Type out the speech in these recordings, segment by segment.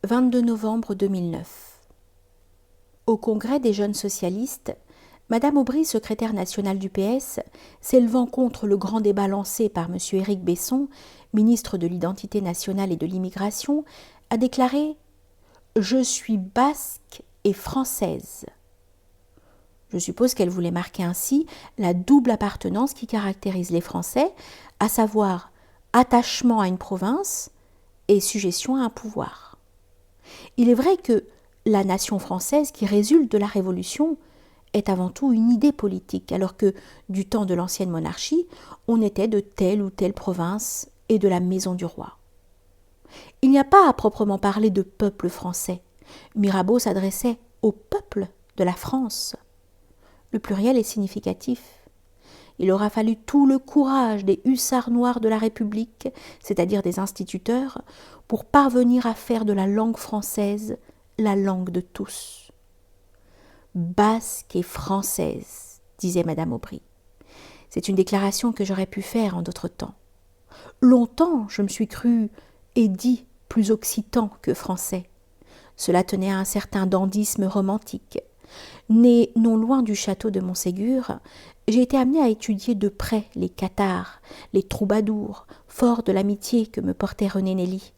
22 novembre 2009. Au Congrès des jeunes socialistes, Madame Aubry, secrétaire nationale du PS, s'élevant contre le grand débat lancé par M. Éric Besson, ministre de l'Identité nationale et de l'Immigration, a déclaré « Je suis basque et française ». Je suppose qu'elle voulait marquer ainsi la double appartenance qui caractérise les Français, à savoir attachement à une province et sujétion à un pouvoir. Il est vrai que la nation française qui résulte de la Révolution est avant tout une idée politique, alors que, du temps de l'ancienne monarchie, on était de telle ou telle province et de la maison du roi. Il n'y a pas à proprement parler de peuple français. Mirabeau s'adressait au peuple de la France. Le pluriel est significatif. Il aura fallu tout le courage des hussards noirs de la République, c'est-à-dire des instituteurs, pour parvenir à faire de la langue française la langue de tous. Basque et française, disait Madame Aubry. C'est une déclaration que j'aurais pu faire en d'autres temps. Longtemps, je me suis cru et dit plus occitan que français. Cela tenait à un certain dandysme romantique. Né non loin du château de Montségur, j'ai été amené à étudier de près les cathares, les troubadours, forts de l'amitié que me portait René Nelly.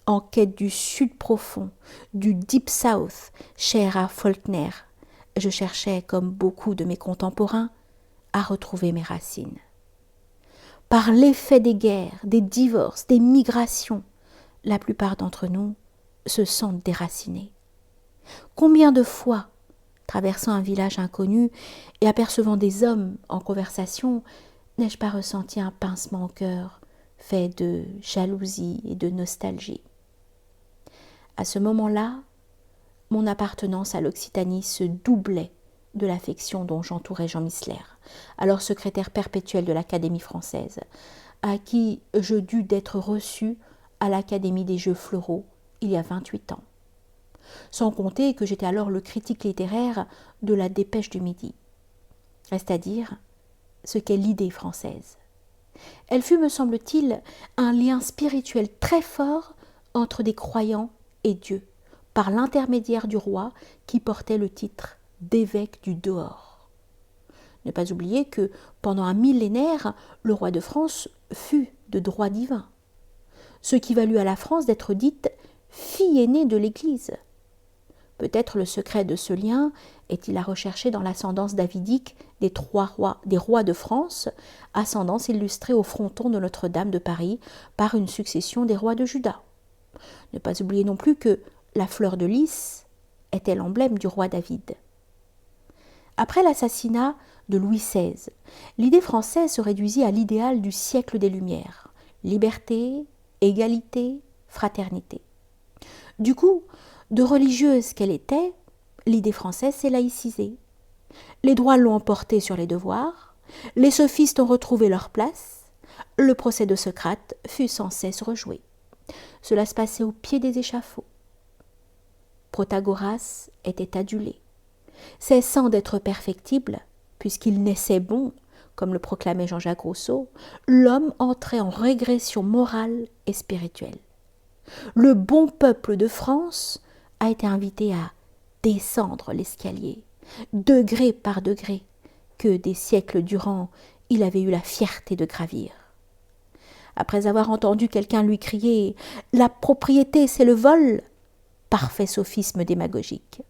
En quête du sud profond, du deep south, cher à Faulkner, je cherchais, comme beaucoup de mes contemporains, à retrouver mes racines. Par l'effet des guerres, des divorces, des migrations, la plupart d'entre nous se sentent déracinés. Combien de fois, traversant un village inconnu et apercevant des hommes en conversation, n'ai-je pas ressenti un pincement au cœur, fait de jalousie et de nostalgie. À ce moment-là, mon appartenance à l'Occitanie se doublait de l'affection dont j'entourais Jean Missler, alors secrétaire perpétuel de l'Académie française, à qui je dus d'être reçu à l'Académie des Jeux Floraux il y a 28 ans. Sans compter que j'étais alors le critique littéraire de la Dépêche du Midi. Reste à dire ce qu'est l'idée française. Elle fut, me semble-t-il, un lien spirituel très fort entre des croyants et Dieu, par l'intermédiaire du roi qui portait le titre d'évêque du dehors. Ne pas oublier que, pendant un millénaire, le roi de France fut de droit divin, ce qui valut à la France d'être dite fille aînée de l'Église. Peut-être le secret de ce lien est-il à rechercher dans l'ascendance davidique des rois de France, ascendance illustrée au fronton de Notre-Dame de Paris par une succession des rois de Juda. Ne pas oublier non plus que la fleur de lys était l'emblème du roi David. Après l'assassinat de Louis XVI, l'idée française se réduisit à l'idéal du siècle des Lumières: liberté, égalité, fraternité. Du coup, de religieuse qu'elle était, l'idée française s'est laïcisée. Les droits l'ont emporté sur les devoirs, les sophistes ont retrouvé leur place, le procès de Socrate fut sans cesse rejoué. Cela se passait au pied des échafauds. Protagoras était adulé. Cessant d'être perfectible, puisqu'il naissait bon, comme le proclamait Jean-Jacques Rousseau, l'homme entrait en régression morale et spirituelle. Le bon peuple de France a été invité à descendre l'escalier, degré par degré, que des siècles durant il avait eu la fierté de gravir. Après avoir entendu quelqu'un lui crier « La propriété, c'est le vol !» parfait sophisme démagogique.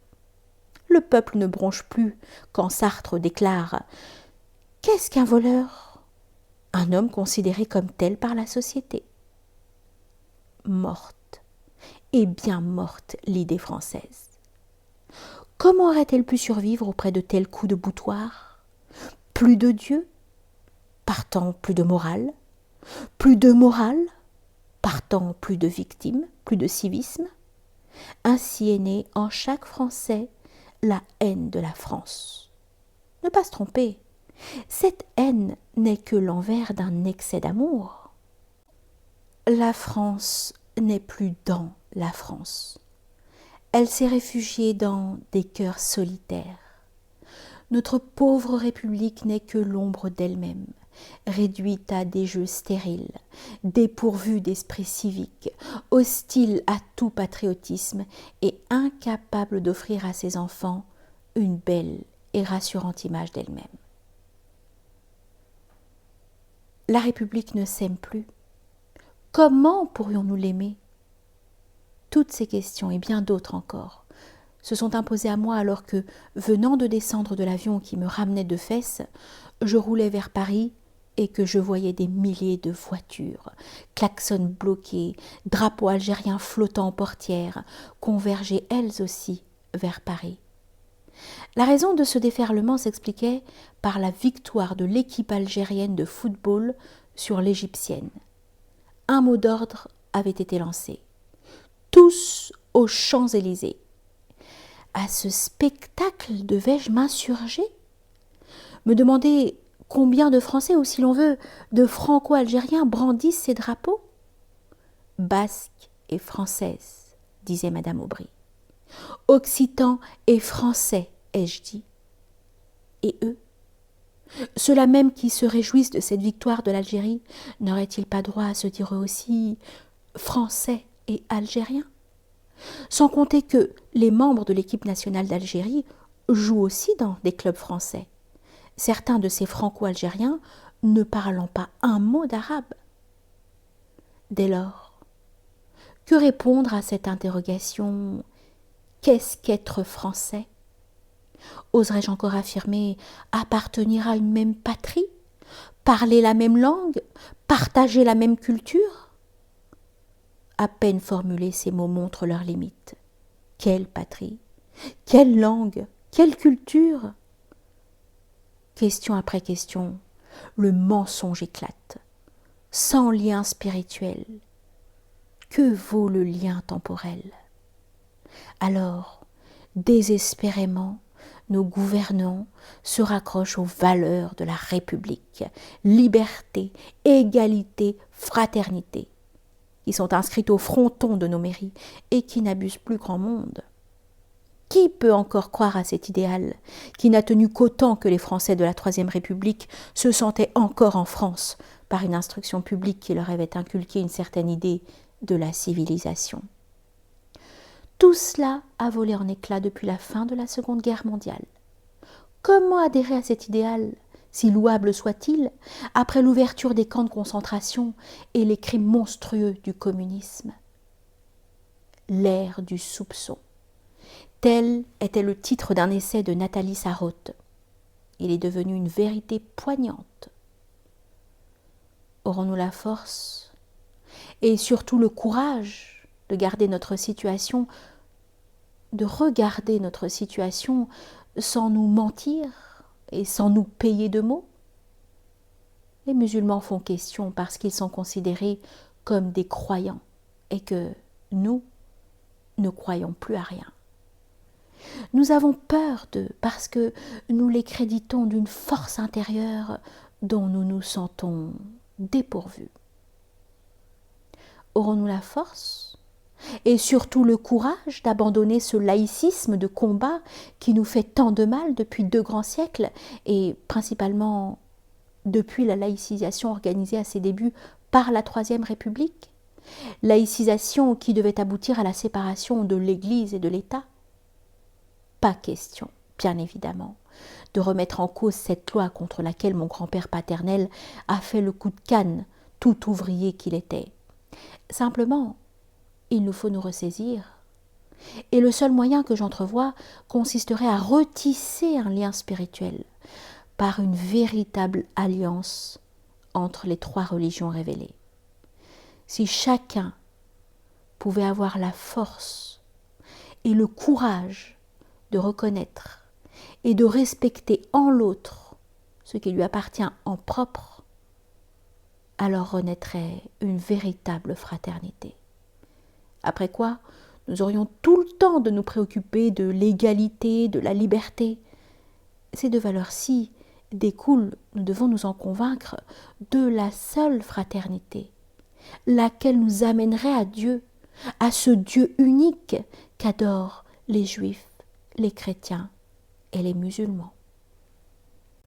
Le peuple ne bronche plus quand Sartre déclare « Qu'est-ce qu'un voleur ?» Un homme considéré comme tel par la société. Morte, et bien morte l'idée française. Comment aurait-elle pu survivre auprès de tels coups de boutoir? Plus de Dieu, partant plus de morale, plus de morale, partant plus de victimes, plus de civisme. Ainsi est née en chaque Français la haine de la France. Ne pas se tromper, cette haine n'est que l'envers d'un excès d'amour. La France n'est plus dans la France. Elle s'est réfugiée dans des cœurs solitaires. Notre pauvre République n'est que l'ombre d'elle-même, réduite à des jeux stériles, dépourvue d'esprit civique, hostile à tout patriotisme et incapable d'offrir à ses enfants une belle et rassurante image d'elle-même. La République ne s'aime plus. Comment pourrions-nous l'aimer ? Toutes ces questions et bien d'autres encore se sont imposées à moi alors que, venant de descendre de l'avion qui me ramenait de Fès, je roulais vers Paris et que je voyais des milliers de voitures, klaxons bloqués, drapeaux algériens flottant en portière, converger elles aussi vers Paris. La raison de ce déferlement s'expliquait par la victoire de l'équipe algérienne de football sur l'égyptienne. Un mot d'ordre avait été lancé. Tous aux Champs-Élysées. À ce spectacle devais-je m'insurger ? Me demander combien de Français, ou si l'on veut, de Franco-Algériens brandissent ces drapeaux ? Basques et Françaises, disait Madame Aubry. Occitans et Français, ai-je dit. Et eux ? Ceux-là même qui se réjouissent de cette victoire de l'Algérie, n'auraient-ils pas droit à se dire eux aussi Français et Algériens ? Sans compter que les membres de l'équipe nationale d'Algérie jouent aussi dans des clubs français. Certains de ces franco-algériens ne parlant pas un mot d'arabe. Dès lors, que répondre à cette interrogation ? Qu'est-ce qu'être français ? Oserais-je encore affirmer appartenir à une même patrie ? Parler la même langue ? Partager la même culture ? À peine formulés, ces mots montrent leurs limites. Quelle patrie ? Quelle langue ? Quelle culture ? Question après question, le mensonge éclate. Sans lien spirituel, que vaut le lien temporel ? Alors, désespérément, nos gouvernants se raccrochent aux valeurs de la République, liberté, égalité, fraternité, qui sont inscrites au fronton de nos mairies et qui n'abusent plus grand monde. Qui peut encore croire à cet idéal qui n'a tenu qu'autant que les Français de la Troisième République se sentaient encore en France par une instruction publique qui leur avait inculqué une certaine idée de la civilisation ? Tout cela a volé en éclats depuis la fin de la Seconde Guerre mondiale. Comment adhérer à cet idéal, si louable soit-il, après l'ouverture des camps de concentration et les crimes monstrueux du communisme ? L'ère du soupçon. Tel était le titre d'un essai de Nathalie Sarraute. Il est devenu une vérité poignante. Aurons-nous la force et surtout le courage de garder notre situation, de regarder notre situation sans nous mentir et sans nous payer de mots ? Les musulmans font question parce qu'ils sont considérés comme des croyants et que nous ne croyons plus à rien. Nous avons peur d'eux parce que nous les créditons d'une force intérieure dont nous nous sentons dépourvus. Aurons-nous la force et surtout le courage d'abandonner ce laïcisme de combat qui nous fait tant de mal depuis 2 grands siècles et principalement depuis la laïcisation organisée à ses débuts par la Troisième République ? Laïcisation qui devait aboutir à la séparation de l'Église et de l'État ? Pas question, bien évidemment, de remettre en cause cette loi contre laquelle mon grand-père paternel a fait le coup de canne, tout ouvrier qu'il était. Simplement, il nous faut nous ressaisir. Et le seul moyen que j'entrevois consisterait à retisser un lien spirituel par une véritable alliance entre les 3 religions révélées. Si chacun pouvait avoir la force et le courage de reconnaître et de respecter en l'autre ce qui lui appartient en propre, alors renaîtrait une véritable fraternité. Après quoi, nous aurions tout le temps de nous préoccuper de l'égalité, de la liberté. Ces 2 valeurs-ci découlent, nous devons nous en convaincre, de la seule fraternité, laquelle nous amènerait à Dieu, à ce Dieu unique qu'adorent les Juifs, les chrétiens et les musulmans.